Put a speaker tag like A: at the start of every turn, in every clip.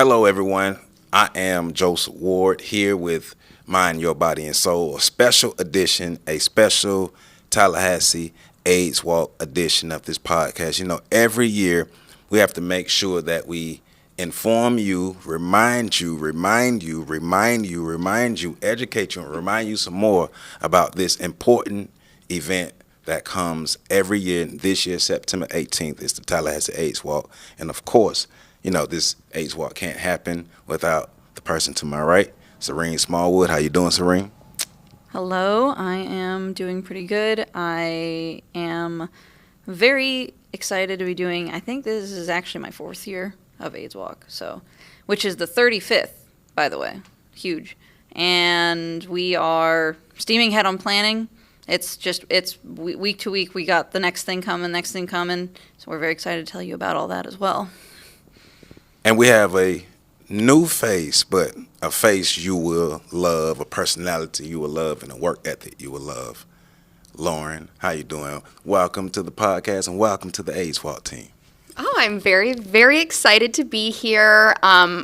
A: Hello, everyone. I am Joseph Ward here with Mind Your Body and Soul, a special edition, a special Tallahassee AIDS Walk edition of this podcast. You know, every year we have to make sure that we inform you, remind you, educate you, and remind you some more about this important event that comes every year. This year, September 18th, is the Tallahassee AIDS Walk. And of course, you know, this AIDS Walk can't happen without the person to my right, Serene Smallwood. How you doing, Serene?
B: Hello, I am doing pretty good. I am very excited to be doing, I think this is actually my 4th year of AIDS Walk, which is the 35th, by the way. Huge. And we are steaming ahead on planning. It's week to week. We got the next thing coming. So we're very excited to tell you about all that as well.
A: And we have a new face, but a face you will love, a personality you will love, and a work ethic you will love. Lauren, how you doing? Welcome to the podcast and welcome to the AIDS Walk team.
C: Oh, I'm very, very excited to be here.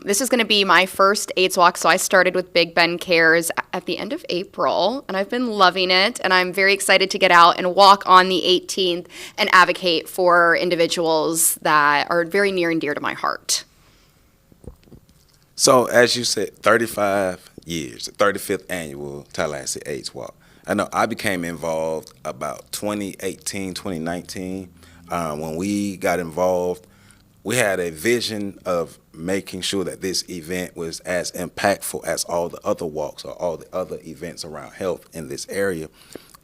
C: This is going to be my first AIDS Walk, so I started with Big Ben Cares at the end of April, and I've been loving it, and I'm very excited to get out and walk on the 18th and advocate for individuals that are very near and dear to my heart.
A: So, as you said, 35 years, the 35th annual Tallahassee AIDS Walk. I know I became involved about 2018, 2019. When we got involved, we had a vision of making sure that this event was as impactful as all the other walks or all the other events around health in this area.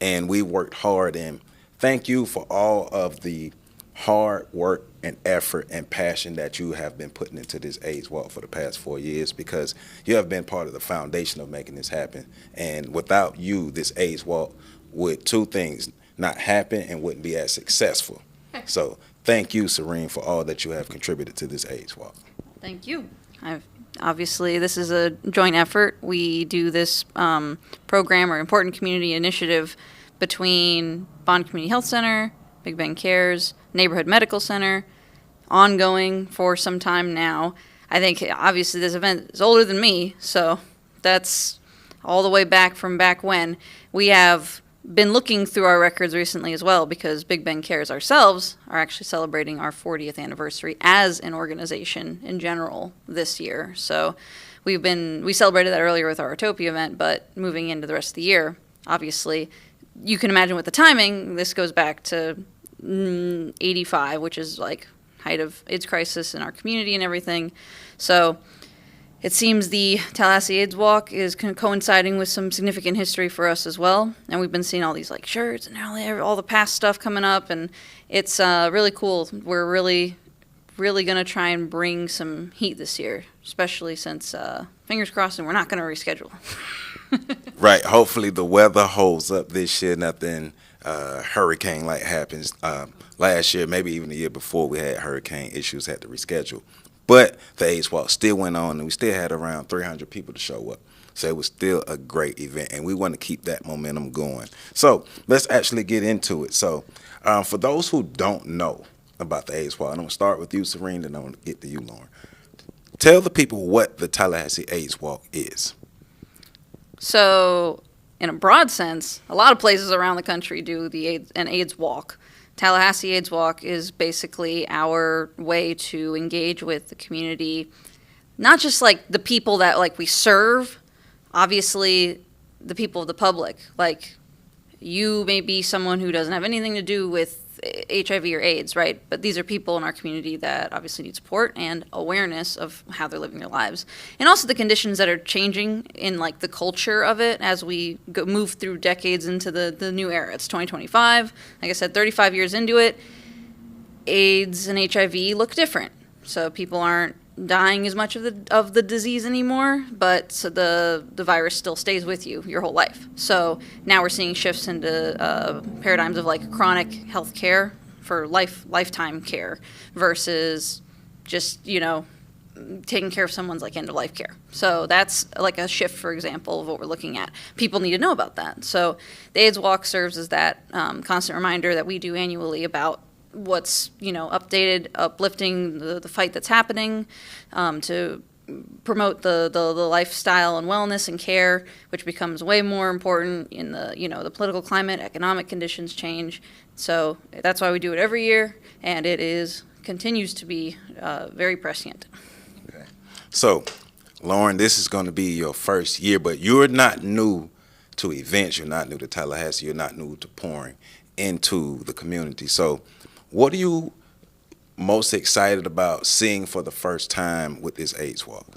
A: And we worked hard, and thank you for all of the hard work and effort and passion that you have been putting into this AIDS Walk for the past 4 years, because you have been part of the foundation of making this happen. And without you, this AIDS Walk would two things not happen and wouldn't be as successful. So thank you, Serene, for all that you have contributed to this AIDS Walk.
B: Thank you. Obviously, this is a joint effort. We do this program or important community initiative between Bond Community Health Center, Big Ben Cares, Neighborhood Medical Center, ongoing for some time now. I think, obviously, this event is older than me, so that's all the way back from back when. We have been looking through our records recently as well, because Big Ben Cares ourselves are actually celebrating our 40th anniversary as an organization in general this year. So we celebrated that earlier with our Utopia event, but moving into the rest of the year, obviously, you can imagine with the timing, this goes back to 85, which is like height of AIDS crisis in our community and everything. So it seems the Tallahassee AIDS Walk is coinciding with some significant history for us as well. And we've been seeing all these like shirts and all the past stuff coming up, and it's really cool. We're really going to try and bring some heat this year, especially since, fingers crossed, and we're not going to reschedule.
A: Right. Hopefully the weather holds up this year. Nothing hurricane-like happens. Last year, maybe even the year before, we had hurricane issues, had to reschedule. But the AIDS Walk still went on, and we still had around 300 people to show up. So it was still a great event, and we want to keep that momentum going. So let's actually get into it. So for those who don't know about the AIDS Walk, I'm going to start with you, Serene, and I'm going to get to you, Lauren. Tell the people what the Tallahassee AIDS Walk is.
B: So in a broad sense, a lot of places around the country do an AIDS Walk. Tallahassee AIDS Walk is basically our way to engage with the community, not just like the people that like we serve, obviously the people of the public. Like, you may be someone who doesn't have anything to do with HIV or AIDS, right? But these are people in our community that obviously need support and awareness of how they're living their lives. And also the conditions that are changing in like the culture of it as we move through decades into the new era. It's 2025. Like I said, 35 years into it, AIDS and HIV look different. So people aren't dying as much of the disease anymore, but so the virus still stays with you your whole life. So now we're seeing shifts into paradigms of like chronic health care for lifetime care versus just, taking care of someone's like end of life care. So that's like a shift, for example, of what we're looking at. People need to know about that. So the AIDS Walk serves as that constant reminder that we do annually about what's, updated, uplifting the fight that's happening, to promote the lifestyle and wellness and care, which becomes way more important in the political climate, economic conditions change. So that's why we do it every year, and it continues to be very prescient.
A: Okay. So, Lauren, this is going to be your first year, but you're not new to events. You're not new to Tallahassee. You're not new to pouring into the community. So, what are you most excited about seeing for the first time with this AIDS Walk?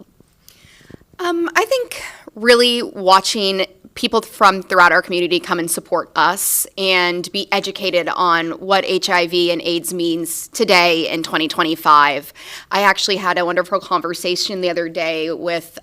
C: I think really watching people from throughout our community come and support us and be educated on what HIV and AIDS means today in 2025. I actually had a wonderful conversation the other day with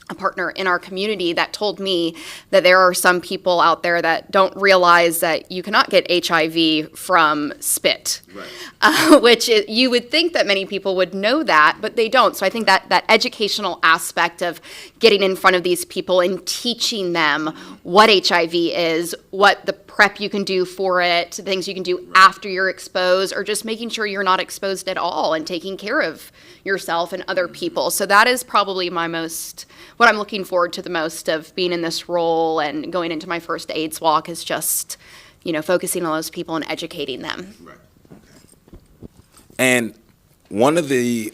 C: a partner in our community that told me that there are some people out there that don't realize that you cannot get HIV from spit, right. Which you would think that many people would know that, but they don't. So I think that educational aspect of getting in front of these people and teaching them what HIV is, what the prep you can do for it, things you can do after you're exposed, or just making sure you're not exposed at all and taking care of yourself and other people. So that is probably what I'm looking forward to the most of being in this role and going into my first AIDS walk is just, focusing on those people and educating them.
A: Right. Okay. And one of the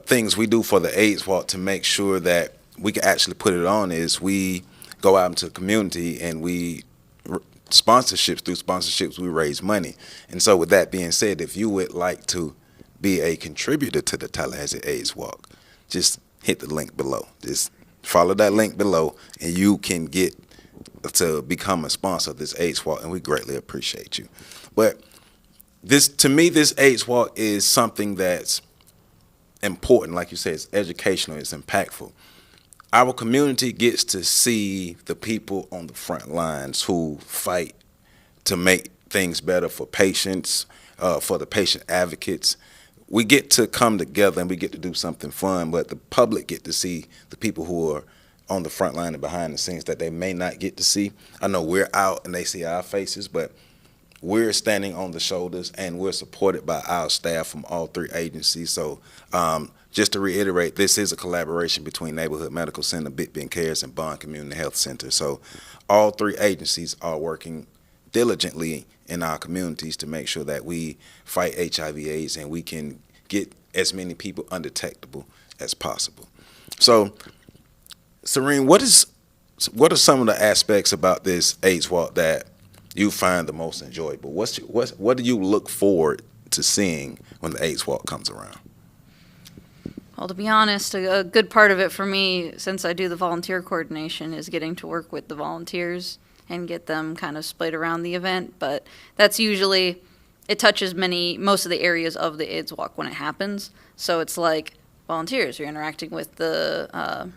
A: things we do for the AIDS walk to make sure that we can actually put it on is we go out into the community and we through sponsorships we raise money. And so with that being said, if you would like to be a contributor to the Tallahassee AIDS Walk, just hit the link below. Just follow that link below and you can get to become a sponsor of this AIDS Walk, and we greatly appreciate you. But to me, this AIDS Walk is something that's important. Like you said, it's educational, it's impactful. Our community gets to see the people on the front lines who fight to make things better for patients, for the patient advocates. We get to come together and we get to do something fun, but the public get to see the people who are on the front line and behind the scenes that they may not get to see. I know we're out and they see our faces, but we're standing on the shoulders and we're supported by our staff from all three agencies. So just to reiterate, this is a collaboration between Neighborhood Medical Center, Big Bend Cares, and Bond Community Health Center. So all three agencies are working diligently in our communities to make sure that we fight HIV/AIDS and we can get as many people undetectable as possible. So, Serene, what are some of the aspects about this AIDS Walk that you find the most enjoyable? What do you look forward to seeing when the AIDS Walk comes around?
B: Well, to be honest, a good part of it for me, since I do the volunteer coordination, is getting to work with the volunteers and get them kind of splayed around the event. But that's usually, it touches most of the areas of the AIDS Walk when it happens. So it's like volunteers, you're interacting with the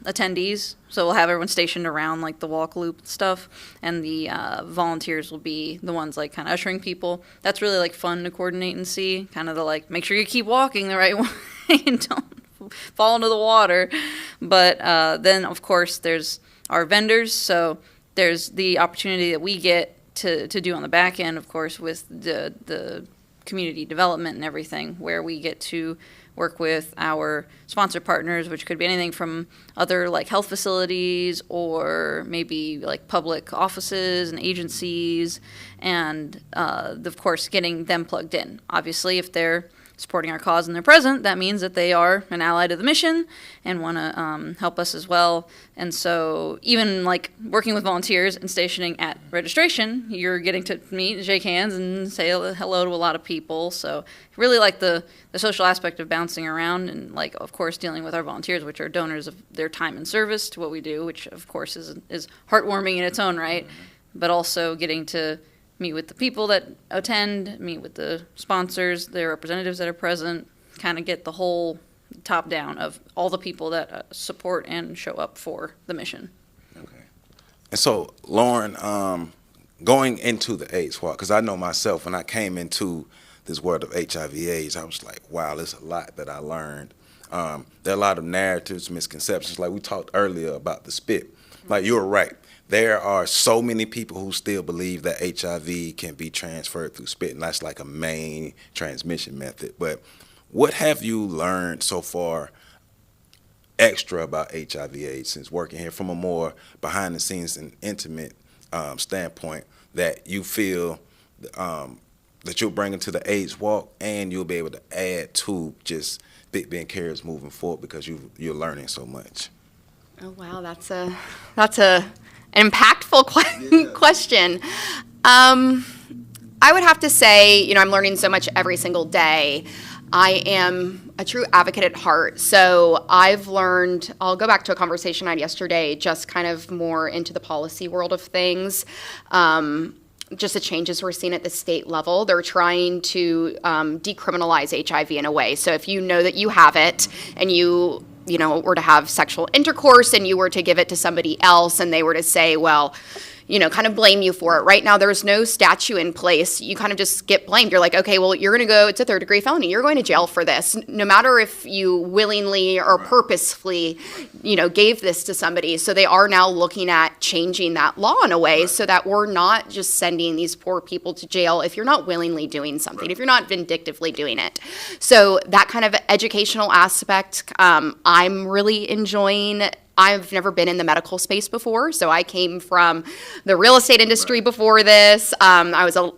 B: attendees. So we'll have everyone stationed around like the walk loop and stuff. And the volunteers will be the ones like kind of ushering people. That's really like fun to coordinate and see. Kind of the like, make sure you keep walking the right way and don't fall into the water. But then, of course, there's our vendors. So there's the opportunity that we get to do on the back end, of course, with the community development and everything, where we get to work with our sponsor partners, which could be anything from other like health facilities or maybe like public offices and agencies, and of course getting them plugged in. Obviously, if they're supporting our cause and they're present, that means that they are an ally to the mission and want to help us as well. And so even like working with volunteers and stationing at registration, you're getting to meet and shake hands and say hello to a lot of people. So really like the social aspect of bouncing around and like, of course, dealing with our volunteers, which are donors of their time and service to what we do, which of course is heartwarming in its own right, but also getting to meet with the people that attend, meet with the sponsors, their representatives that are present, kind of get the whole top down of all the people that support and show up for the mission.
A: Okay. And so, Lauren, going into the AIDS Walk, because I know myself, when I came into this world of HIV/AIDS, I was like, wow, there's a lot that I learned. There are a lot of narratives, misconceptions, like we talked earlier about the spit. Like, you're right. There are so many people who still believe that HIV can be transferred through spit, and that's like a main transmission method. But what have you learned so far extra about HIV/AIDS since working here from a more behind the scenes and intimate standpoint that you feel that you'll bring into the AIDS Walk, and you'll be able to add to just Big Ben Cares moving forward because you're learning so much?
C: Oh wow, that's a an impactful question. I would have to say, I'm learning so much every single day. I am a true advocate at heart. So I've learned, I'll go back to a conversation I had yesterday, just kind of more into the policy world of things. Just the changes we're seeing at the state level. They're trying to decriminalize HIV in a way. So if you know that you have it and you were to have sexual intercourse and you were to give it to somebody else and they were to say, well, kind of blame you for it. Right now, there's no statute in place. You kind of just get blamed. You're like, okay, well, you're going to go, it's a third-degree felony. You're going to jail for this. No matter if you willingly or purposefully, gave this to somebody. So they are now looking at changing that law in a way so that we're not just sending these poor people to jail if you're not willingly doing something, if you're not vindictively doing it. So that kind of educational aspect, I'm really enjoying. I've never been in the medical space before, so I came from the real estate industry before this. I was a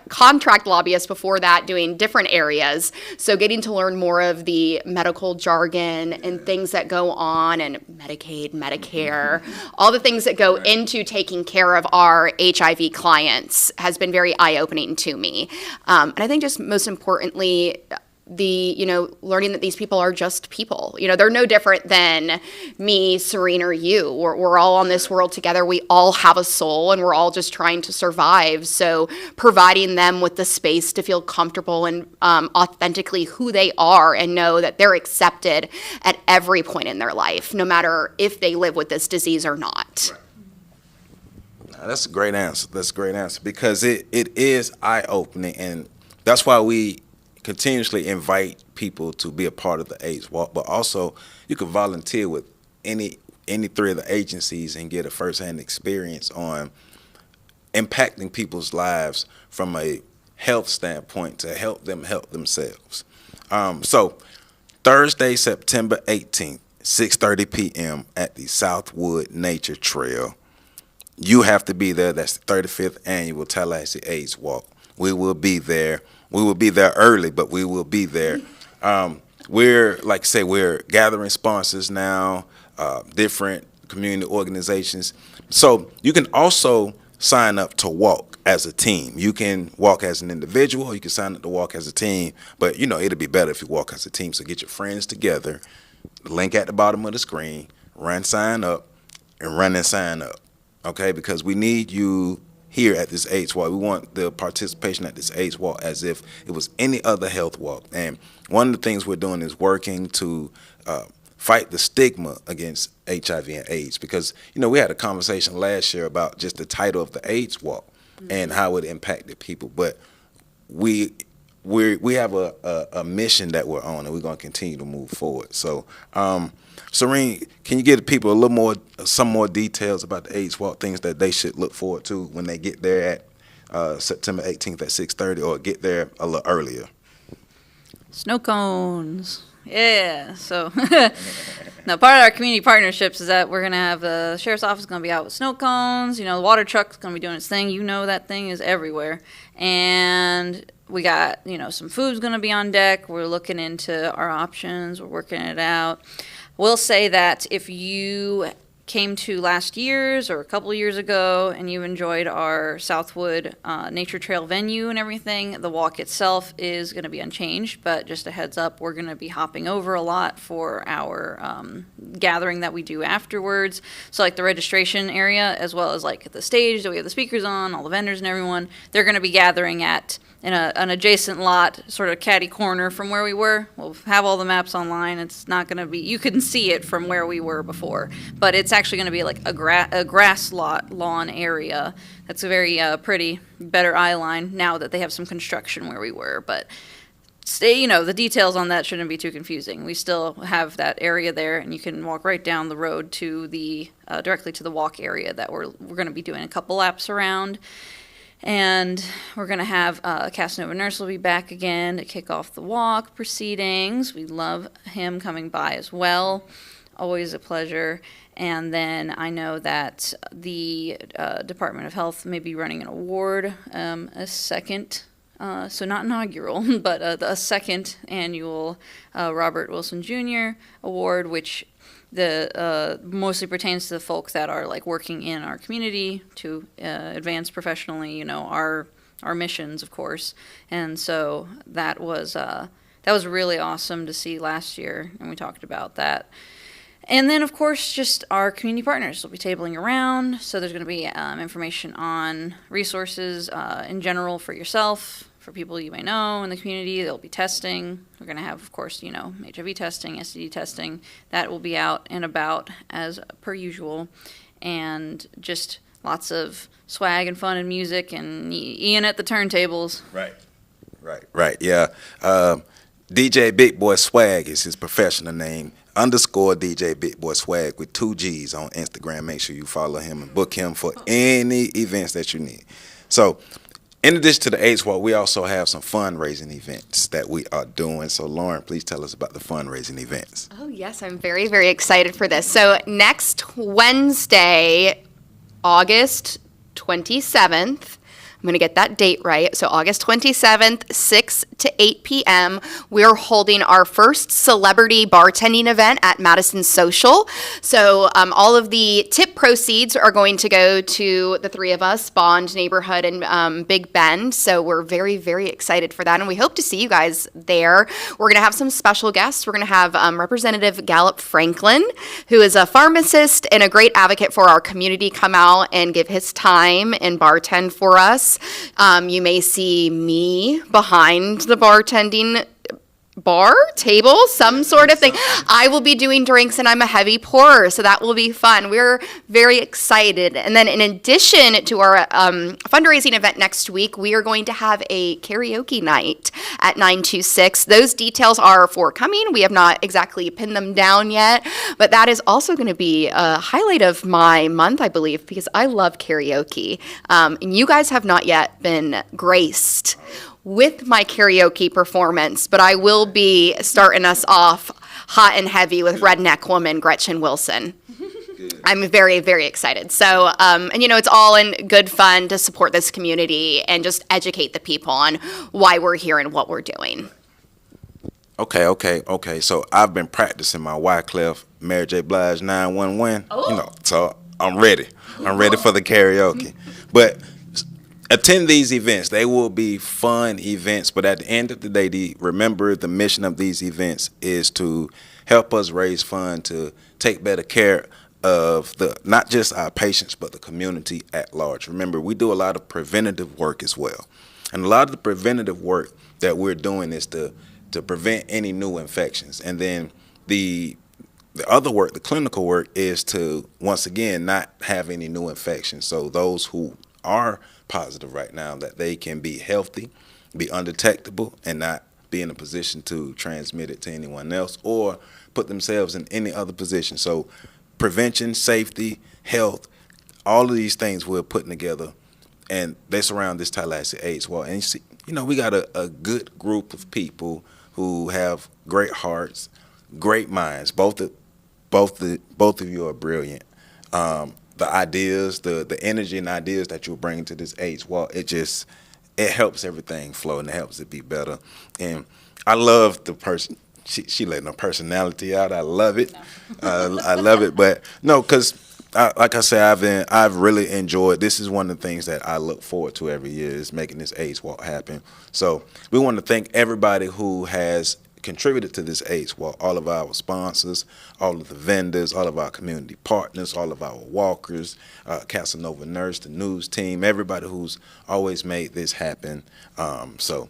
C: contract lobbyist before that, doing different areas. So getting to learn more of the medical jargon and things that go on, and Medicaid, Medicare, all the things that go into taking care of our HIV clients has been very eye-opening to me. And I think just most importantly, learning that these people are just people. They're no different than me, Serene, or you. We're all on this world together. We all have a soul, and we're all just trying to survive. So providing them with the space to feel comfortable and authentically who they are and know that they're accepted at every point in their life, no matter if they live with this disease or not.
A: That's a great answer. Because it is eye-opening, and that's why we continuously invite people to be a part of the AIDS Walk, but also you can volunteer with any three of the agencies and get a first-hand experience on impacting people's lives from a health standpoint to help them help themselves. So Thursday, September 18th, 6:30 p.m. at the Southwood Nature Trail. You have to be there. That's the 35th annual Tallahassee AIDS Walk. We will be there. We will be there early, but we will be there. We're gathering sponsors now, different community organizations. So you can also sign up to walk as a team. You can walk as an individual, or you can sign up to walk as a team. But, it'll be better if you walk as a team. So get your friends together, link at the bottom of the screen, sign up, and run and sign up, okay? Because we need you here at this AIDS Walk. We want the participation at this AIDS Walk as if it was any other health walk. And one of the things we're doing is working to fight the stigma against HIV and AIDS. Because, we had a conversation last year about just the title of the AIDS Walk and how it impacted people. But we have a mission that we're on, and we're going to continue to move forward. So, Serene, can you give people some more details about the AIDS Walk, things that they should look forward to when they get there at September 18th at 6:30, or get there a little earlier?
B: Snow cones. Yeah. So now part of our community partnerships is that we're going to have the sheriff's office going to be out with snow cones. The water truck's going to be doing its thing. That thing is everywhere. And we got, some food's going to be on deck. We're looking into our options. We're working it out. We'll say that if you came to last year's or a couple of years ago and you enjoyed our Southwood Nature Trail venue and everything, the walk itself is going to be unchanged, but just a heads up, we're going to be hopping over a lot for our gathering that we do afterwards. So like the registration area, as well as like the stage that we have the speakers on, all the vendors and everyone, they're going to be gathering at an adjacent lot, sort of catty corner from where we were. We'll have all the maps online. It's not going to be, you can see it from where we were before, but it's actually going to be like a grass lawn area. That's a very pretty, better eye line now that they have some construction where we were. But the details on that shouldn't be too confusing. We still have that area there, and you can walk right down the road to the directly to the walk area that we're going to be doing a couple laps around. And we're going to have Casanova Nurse will be back again to kick off the walk proceedings. We love him coming by as well. always a pleasure. And then I know that the Department of Health may be running an award, a second, so not inaugural, but a second annual Robert Wilson Jr. Award, which the mostly pertains to the folk that are like working in our community to advance professionally, you know, our missions, of course. And so that was really awesome to see last year, and we talked about that. And then, of course, just our community partners will be tabling around. So there's going to be information on resources in general for yourself, for people you may know in the community. There'll be testing. We're going to have, of course, you know, HIV testing, STD testing. That will be out and about as per usual. And just lots of swag and fun and music and Ian at the turntables.
A: Right. Yeah. DJ Big Boy Swag is his professional name. _ DJ Big Boy Swag with 2 G's on Instagram. Make sure you follow him and book him for any events that you need. So, in addition to the AIDS Walk, we also have some fundraising events that we are doing. So, Lauren, please tell us about the fundraising events.
C: Oh, yes, I'm very, very excited for this. So, next Wednesday, August 27th, I'm going to get that date right. So August 27th, 6 to 8 p.m., we're holding our first celebrity bartending event at Madison Social. So all of the tip proceeds are going to go to the 3 of us, Bond, Neighborhood, and Big Bend. So we're very, very excited for that, and we hope to see you guys there. We're going to have some special guests. We're going to have Representative Gallup Franklin, who is a pharmacist and a great advocate for our community, come out and give his time and bartend for us. You may see me behind the bartending bar, table, some sort of thing. I will be doing drinks, and I'm a heavy pourer, so that will be fun. We're very excited. And then in addition to our fundraising event next week, we are going to have a karaoke night at 926. Those details are forthcoming. We have not exactly pinned them down yet, but that is also going to be a highlight of my month, I believe, because I love karaoke. And you guys have not yet been graced with my karaoke performance, but I will be starting us off hot and heavy with Redneck Woman Gretchen Wilson. I'm very, very excited. So, and you know, it's all in good fun to support this community and just educate the people on why we're here and what we're doing.
A: Okay. So I've been practicing my Wyclef Mary J. Blige 911.
C: Oh.
A: You know, so I'm ready. I'm ready for the karaoke. But attend these events. They will be fun events, but at the end of the day, remember the mission of these events is to help us raise funds to take better care of not just our patients, but the community at large. Remember, we do a lot of preventative work as well. And a lot of the preventative work that we're doing is to prevent any new infections. And then the other work, the clinical work, is to, once again, not have any new infections. So those who are positive right now, that they can be healthy, be undetectable, and not be in a position to transmit it to anyone else or put themselves in any other position. So prevention, safety, health, all of these things we're putting together, and they surround this Tallahassee AIDS Walk. And you see, you know, we got a good group of people who have great hearts, great minds. Both of you are brilliant. The ideas, the energy and ideas that you're bringing to this AIDS Walk, it helps everything flow and it helps it be better. And I love the person. She letting her personality out. I love it. I love it. But no, because like I said, I've really enjoyed. This is one of the things that I look forward to every year is making this AIDS Walk happen. So we want to thank everybody who has contributed to this AIDS Walk, all of our sponsors, all of the vendors, all of our community partners, all of our walkers, Casanova Nurse, the news team, everybody who's always made this happen. So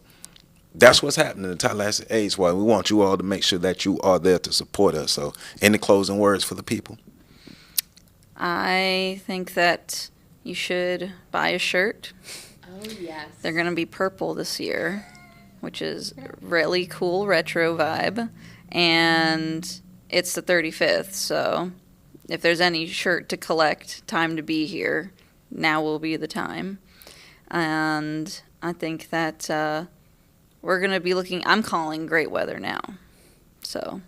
A: that's what's happening in the Tallahassee AIDS Walk. We want you all to make sure that you are there to support us. So any closing words for the people?
B: I think that you should buy a shirt.
C: Oh, yes.
B: They're going to be purple this year, which is really cool retro vibe, and it's the 35th, so if there's any shirt to collect, time to be here, now will be the time. And I think that we're going to be looking, I'm calling great weather now, so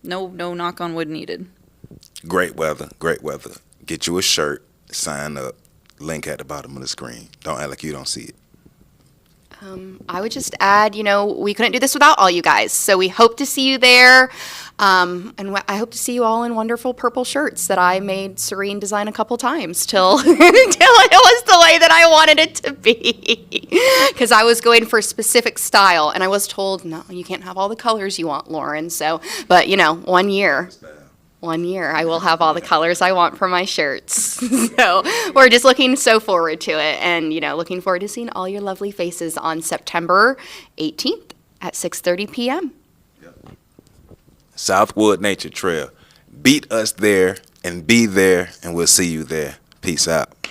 B: no knock on wood needed.
A: Great weather, great weather. Get you a shirt, sign up, link at the bottom of the screen. Don't act like you don't see it.
C: I would just add, we couldn't do this without all you guys. So we hope to see you there. I hope to see you all in wonderful purple shirts that I made Serene design a couple times till it was the way that I wanted it to be. Because I was going for a specific style, and I was told, no, you can't have all the colors you want, Lauren. So, but 1 year. 1 year, I will have all the colors I want for my shirts. So we're just looking so forward to it, and looking forward to seeing all your lovely faces on September 18th at 6:30 p.m.
A: Southwood Nature Trail. Beat us there and be there, and we'll see you there. Peace out.